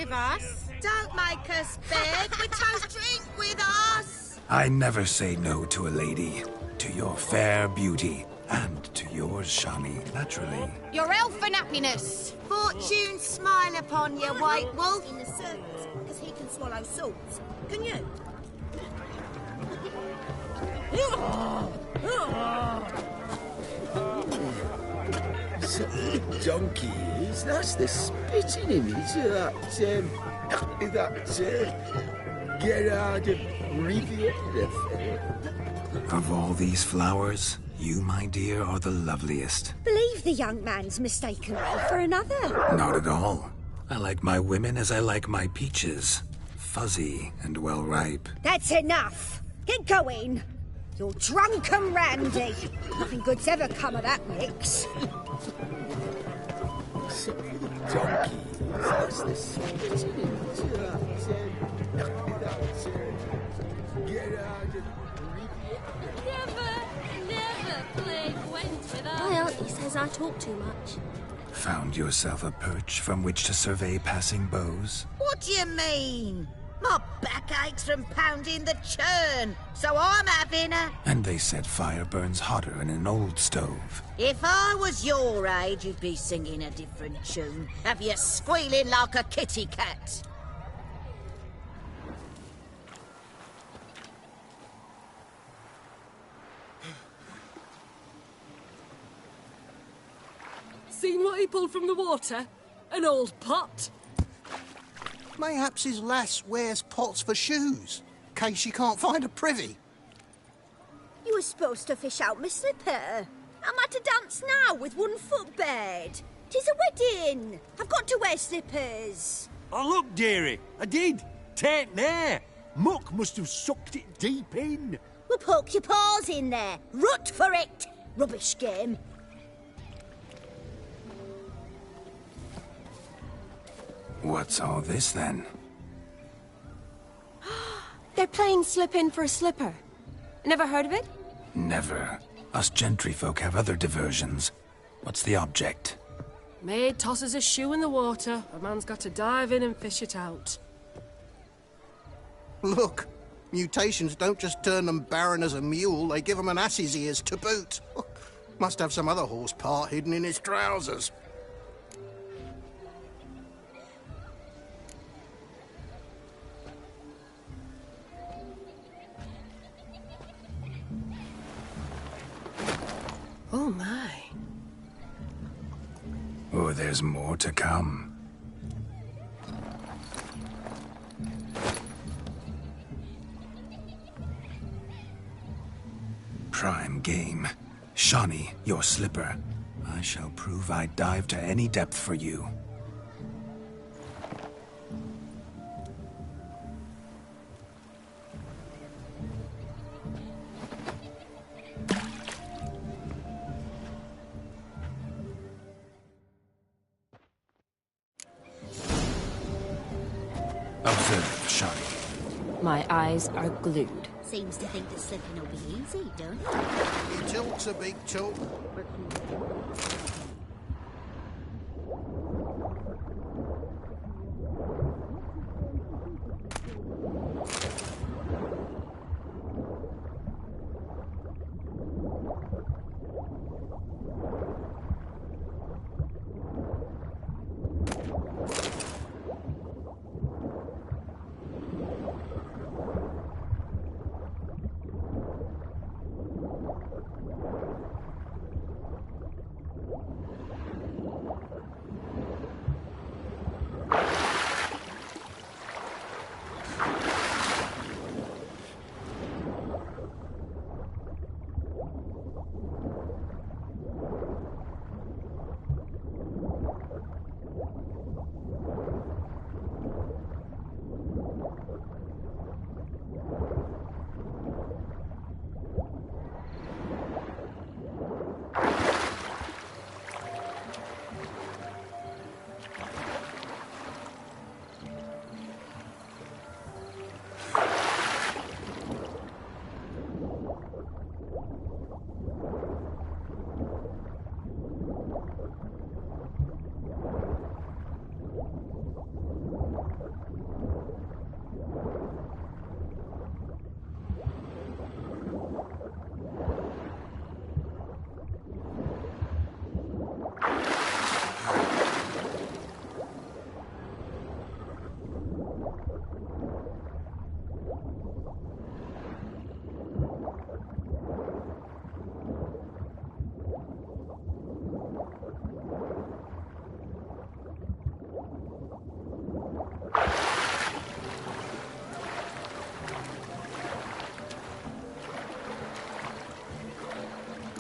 with us. Don't make us beg. We chose drink with us. I never say no to a lady. To your fair beauty. And to yours, Shani, naturally. Your elfin happiness. Fortune smile upon you, White Wolf. In the circus, because he can swallow salts. Can you? Donkeys, that's the spitting image of that Gerard of Riviera. Of all these flowers, you, my dear, are the loveliest. Believe the young man's mistaken me for another. Not at all. I like my women as I like my peaches. Fuzzy and well ripe. That's enough. Get going. You're drunk and randy. Nothing good's ever come of that mix. Donkeys, that's the spitting image of that Gerard of Riviera. Never played Gwent with us. My auntie says I talk too much. Found yourself a perch from which to survey passing beaux? What do you mean? My back aches from pounding the churn, so I'm having a... And they said fire burns hotter in an old stove. If I was your age, you'd be singing a different tune. Have you squealing like a kitty cat? Seen what he pulled from the water? An old pot. Mayhaps his lass wears pots for shoes, in case she can't find a privy. You were supposed to fish out my slipper. I'm at a dance now with 1 foot bared. 'Tis a wedding. I've got to wear slippers. Oh, look, dearie, I did. Tain't there. Muck must have sucked it deep in. Well, poke your paws in there. Rut for it. Rubbish game. What's all this, then? They're playing slip in for a slipper. Never heard of it? Never. Us gentry folk have other diversions. What's the object? Maid tosses a shoe in the water. A man's got to dive in and fish it out. Look, mutations don't just turn them barren as a mule, they give them an ass's ears to boot. Must have some other horse part hidden in his trousers. Oh, my. Oh, there's more to come. Prime game. Shawnee, your slipper. I shall prove I dive to any depth for you. Observe, Shawnee. My eyes are glued. Seems to think that slipping will be easy, don't He tilts a big tilt.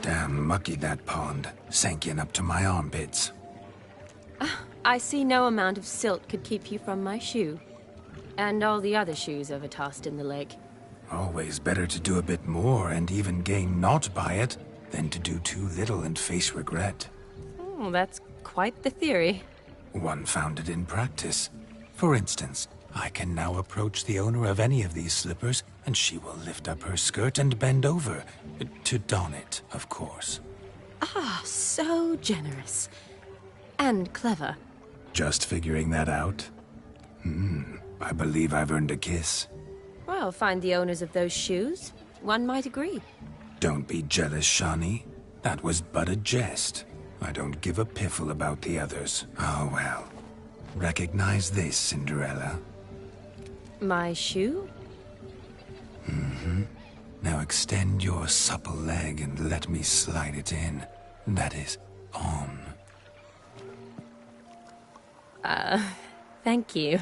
Damn mucky, that pond. Sank in up to my armpits. I see no amount of silt could keep you from my shoe. And all the other shoes overtossed in the lake. Always better to do a bit more and even gain naught by it than to do too little and face regret. Oh, that's quite the theory. One founded in practice. For instance, I can now approach the owner of any of these slippers, and she will lift up her skirt and bend over. To don it, of course. Ah, so generous. And clever. Just figuring that out? I believe I've earned a kiss. Well, find the owners of those shoes. One might agree. Don't be jealous, Shawnee. That was but a jest. I don't give a piffle about the others. Oh, well. Recognize this, Cinderella? My shoe? Now extend your supple leg and let me slide it in. That is, on. Thank you.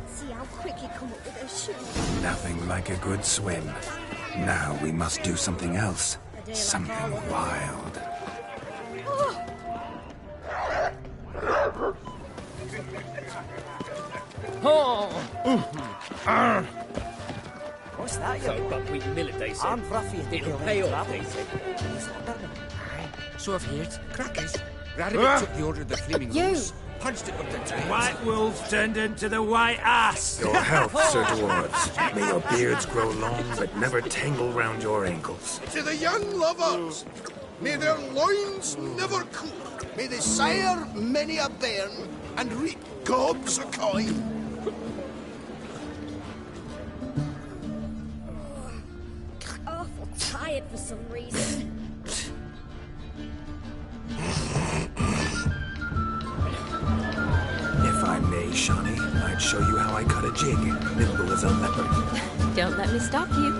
See how quick he come up with those shoes. Nothing like a good swim. Now we must do something else. Something wild. What's that, So, buckwheat millet, they said. I'm Ruffy. It'll pay off, they said. So I've heard. Crackers. Radovich took the order of the flaming horse, punched it with the tail. White wolf turned into the white ass. Your health, Sir Dwarves. May your beards grow long, but never tangle round your ankles. To the young lovers, may their loins never cool. May they sire many a bairn and reap gobs of coin. Awful tired for some reason. If I may, Shawnee, I'd show you how I cut a jig, nimble as a leopard. Don't let me stop you.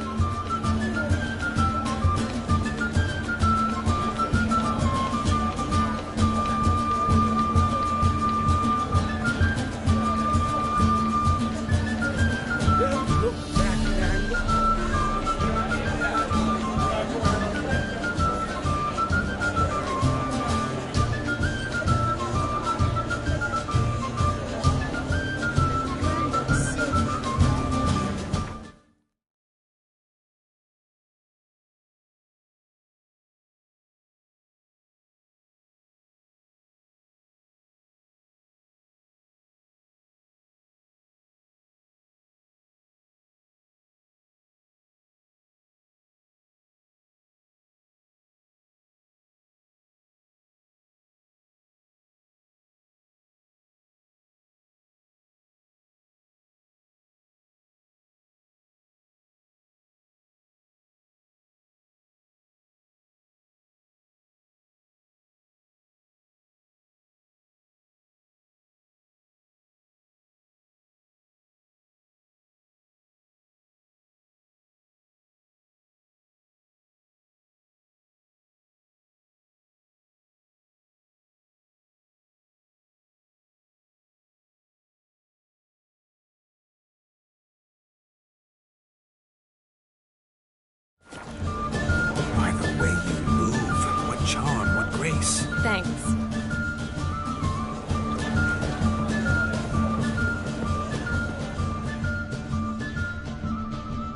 By the way you move, what charm, what grace. Thanks.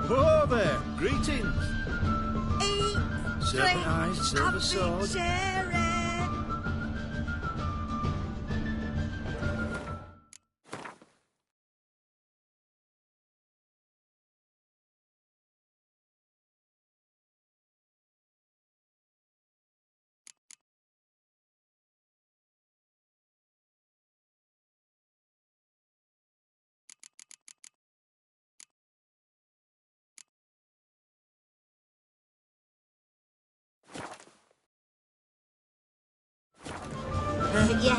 Whoa there. Greetings. Eat, Silver drink, eyes, silver have sword. cherry. Yet.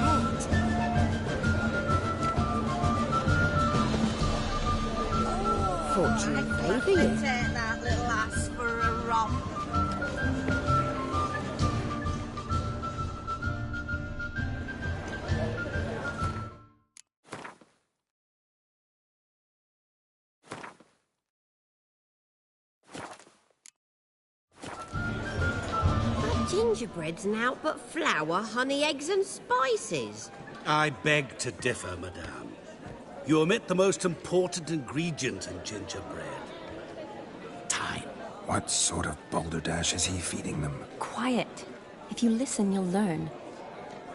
Fortune favour you. Take that little ass for a romp. gingerbread's naught but flour, honey, eggs and spices. I beg to differ, madame. You omit the most important ingredient in gingerbread. Time. What sort of balderdash is he feeding them? Quiet. If you listen, you'll learn.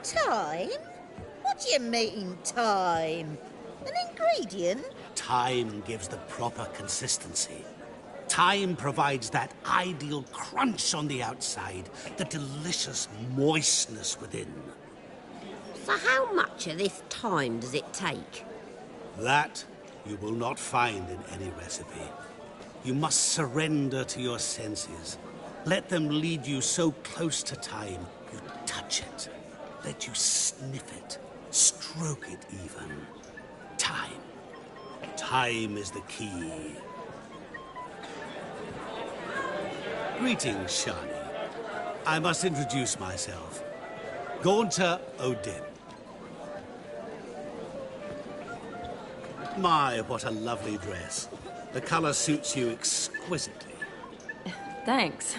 Time? What do you mean, time? An ingredient? Time gives the proper consistency. Time provides that ideal crunch on the outside, the delicious moistness within. So how much of this time does it take? That you will not find in any recipe. You must surrender to your senses. Let them lead you so close to time, you touch it. Let you sniff it, stroke it even. Time. Time is the key. Greetings, Shani. I must introduce myself. Gaunter Odin. My, what a lovely dress. The color suits you exquisitely. Thanks.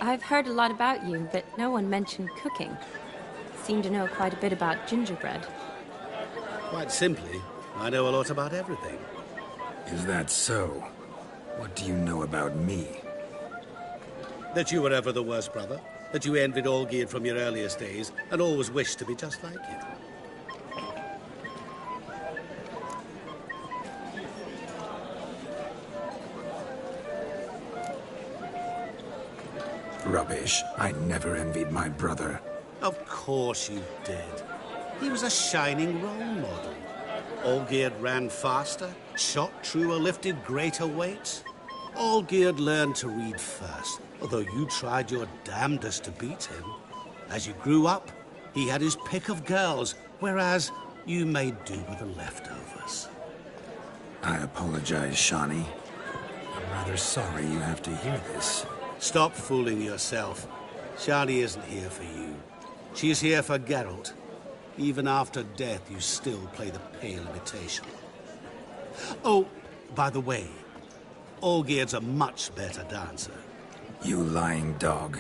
I've heard a lot about you, but no one mentioned cooking. Seem to know quite a bit about gingerbread. Quite simply, I know a lot about everything. Is that so? What do you know about me? That you were ever the worst brother. That you envied Olgierd from your earliest days and always wished to be just like him. Rubbish. I never envied my brother. Of course you did. He was a shining role model. Olgierd ran faster, shot truer, lifted greater weights. Olgierd learned to read first, although you tried your damnedest to beat him. As you grew up, he had his pick of girls, whereas you made do with the leftovers. I apologize, Shani. I'm rather sorry you have to hear this. Stop fooling yourself. Shani isn't here for you. She is here for Geralt. Even after death, you still play the pale imitation. Oh, by the way, Olgierd's a much better dancer. You lying dog.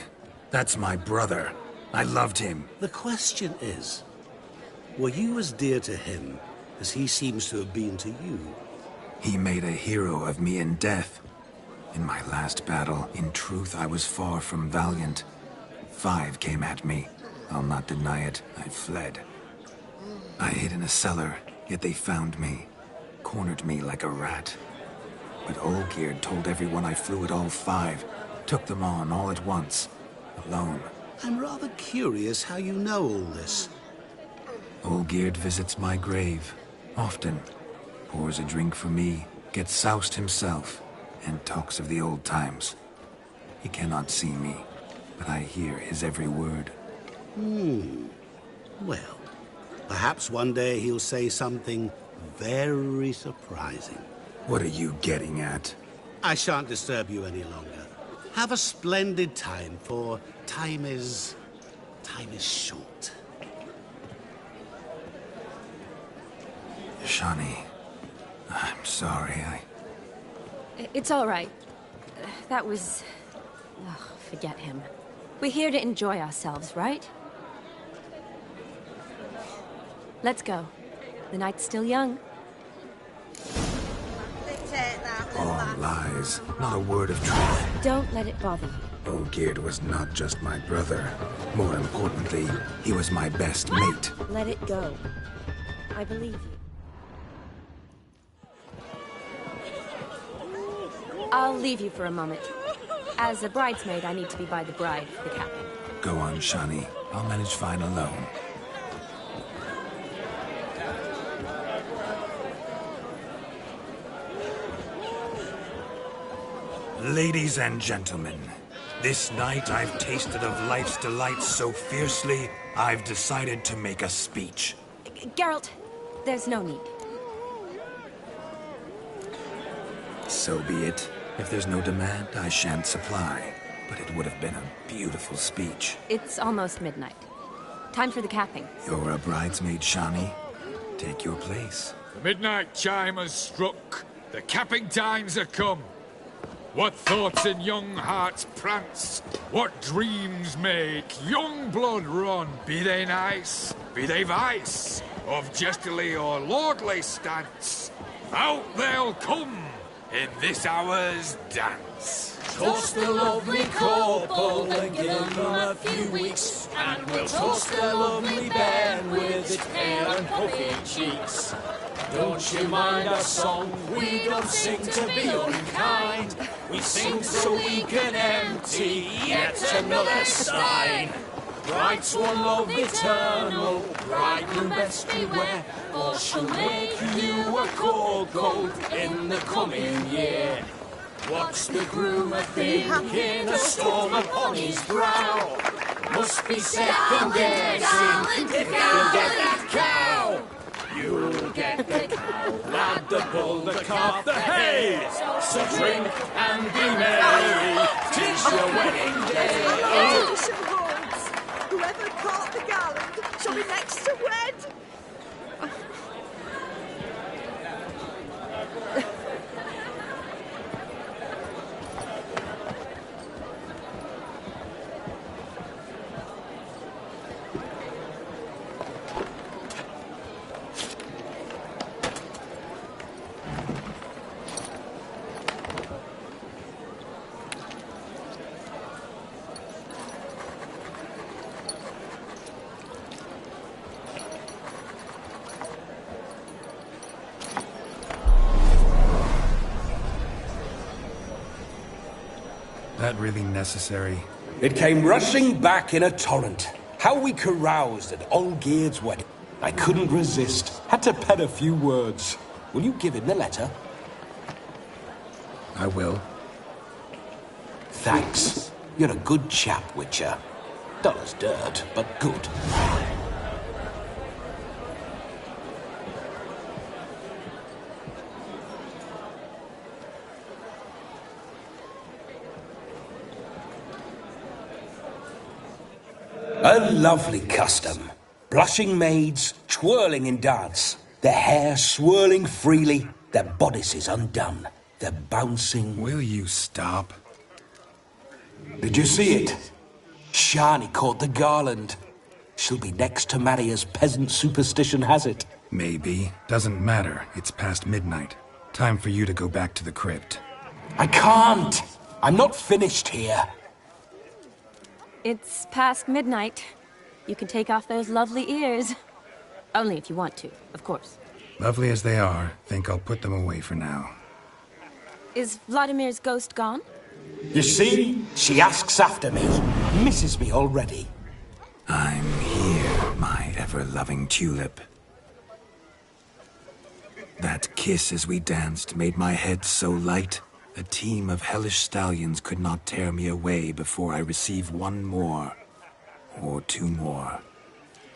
That's my brother. I loved him. The question is, were you as dear to him as he seems to have been to you? He made a hero of me in death. In my last battle, in truth, I was far from valiant. 5 came at me. I'll not deny it. I fled. I hid in a cellar, yet they found me. Cornered me like a rat. But Olgierd told everyone I flew at all 5. Took them on all at once. Alone. I'm rather curious how you know all this. Olgierd visits my grave. Often. Pours a drink for me. Gets soused himself. And talks of the old times. He cannot see me, but I hear his every word. Well, perhaps one day he'll say something very surprising. What are you getting at? I shan't disturb you any longer. Have a splendid time, for time is short. Shani, I'm sorry, It's all right. That was... Ugh, forget him. We're here to enjoy ourselves, right? Let's go. The night's still young. All lies, not a word of truth. Don't let it bother you. Olgierd was not just my brother. More importantly, he was my best mate. Let it go. I believe you. I'll leave you for a moment. As a bridesmaid, I need to be by the bride for the capping. Go on, Shani. I'll manage fine alone. Ladies and gentlemen, this night I've tasted of life's delights so fiercely, I've decided to make a speech. Geralt, there's no need. So be it. If there's no demand, I shan't supply. But it would have been a beautiful speech. It's almost midnight. Time for the capping. You're a bridesmaid, Shani. Take your place. The midnight chime has struck. The capping times are come. What thoughts in young hearts prance? What dreams make young blood run? Be they nice, be they vice, of jestily or lordly stance, out they'll come in this hour's dance. Toast the lovely couple and give them a few weeks, and we'll toast the lovely Ben with its pale and puffy cheeks. Don't you mind our song? We don't sing to be unkind. We sing so we can empty yet another stein. Bride's one love eternal, bridegroom best beware, or she'll make you a cold in the coming year. What's the groom a-thinking? A storm upon his brow. Must be second guessing if you'll get that cow. You'll get the cow, lad, the bull, the calf, the hay. So drink and be merry, 'tis your wedding day. Whoever caught the garland shall be next to wed. That really necessary? It came rushing back in a torrent. How we caroused at Olgierd's wedding. I couldn't resist. Had to pen a few words. Will you give him the letter? I will. Thanks. You're a good chap, Witcher. Dull as dirt, but good. A lovely custom. Blushing maids, twirling in dance. Their hair swirling freely, their bodices undone. They're bouncing... Will you stop? Did you see it? Shani caught the garland. She'll be next to marry as peasant superstition has it. Maybe. Doesn't matter. It's past midnight. Time for you to go back to the crypt. I can't! I'm not finished here. It's past midnight. You can take off those lovely ears. Only if you want to, of course. Lovely as they are, think I'll put them away for now. Is Vladimir's ghost gone? You see? She asks after me. Misses me already. I'm here, my ever-loving tulip. That kiss as we danced made my head so light. A team of hellish stallions could not tear me away before I receive one more. Or two more.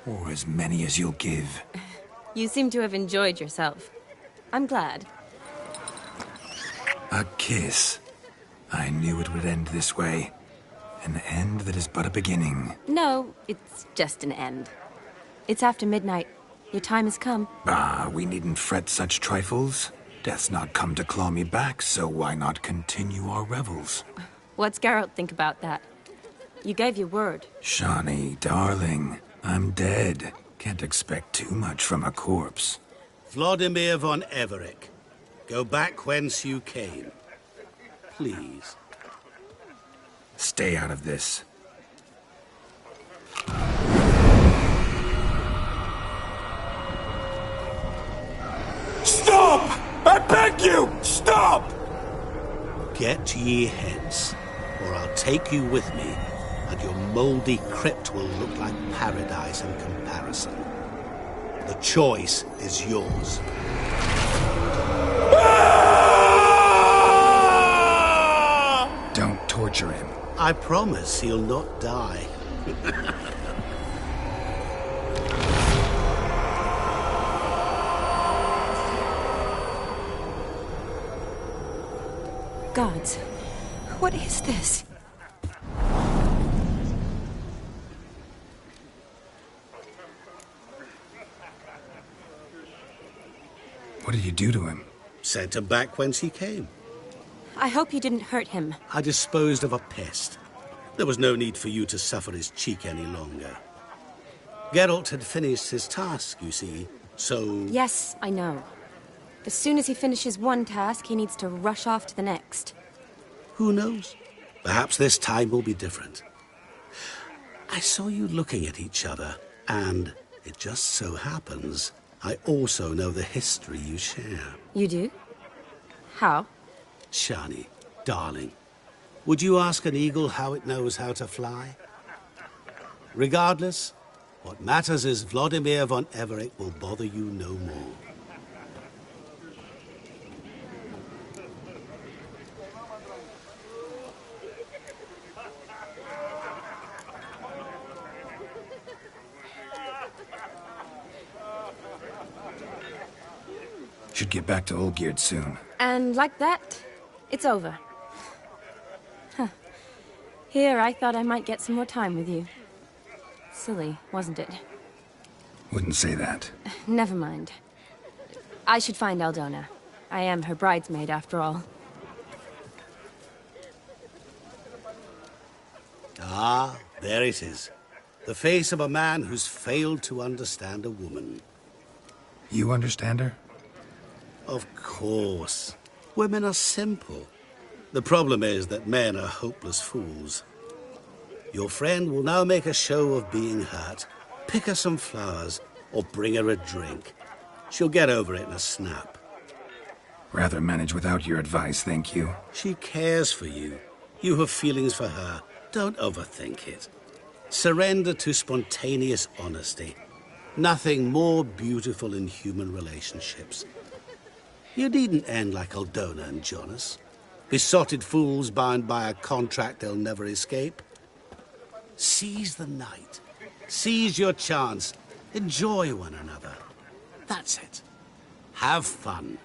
Or as many as you'll give. You seem to have enjoyed yourself. I'm glad. A kiss. I knew it would end this way. An end that is but a beginning. No, it's just an end. It's after midnight. Your time has come. Ah, we needn't fret such trifles. Death's not come to claw me back, so why not continue our revels? What's Geralt think about that? You gave your word. Shani, darling, I'm dead. Can't expect too much from a corpse. Vladimir von Everick, go back whence you came. Please. Stay out of this. Stop! I beg you! Stop! Get ye hence, or I'll take you with me, and your mouldy crypt will look like paradise in comparison. The choice is yours. Don't torture him. I promise he'll not die. Gods, what is this? What did you do to him? Sent him back whence he came. I hope you didn't hurt him. I disposed of a pest. There was no need for you to suffer his cheek any longer. Geralt had finished his task, you see, so... Yes, I know. As soon as he finishes one task, he needs to rush off to the next. Who knows? Perhaps this time will be different. I saw you looking at each other, and it just so happens I also know the history you share. You do? How? Shani, darling, would you ask an eagle how it knows how to fly? Regardless, what matters is Vladimir von Everett will bother you no more. Should get back to Olgierd soon. And like that, it's over. Huh. Here, I thought I might get some more time with you. Silly, wasn't it? Wouldn't say that. Never mind. I should find Aldona. I am her bridesmaid, after all. Ah, there it is. The face of a man who's failed to understand a woman. You understand her? Of course. Women are simple. The problem is that men are hopeless fools. Your friend will now make a show of being hurt, pick her some flowers, or bring her a drink. She'll get over it in a snap. Rather manage without your advice, thank you. She cares for you. You have feelings for her. Don't overthink it. Surrender to spontaneous honesty. Nothing more beautiful in human relationships. You needn't end like Aldona and Jonas. Besotted fools bound by a contract they'll never escape. Seize the night. Seize your chance. Enjoy one another. That's it. Have fun.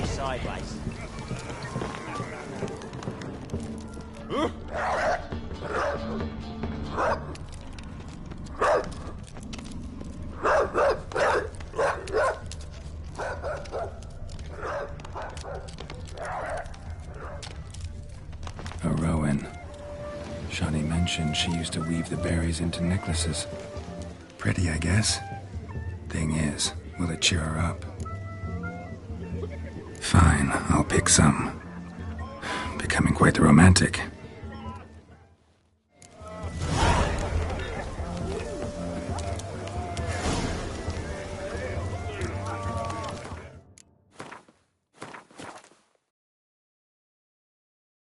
Sideways. A Rowan. Shani mentioned she used to weave the berries into necklaces. Pretty, I guess. Thing is, will it cheer her up? Fine, I'll pick some. Becoming quite the romantic.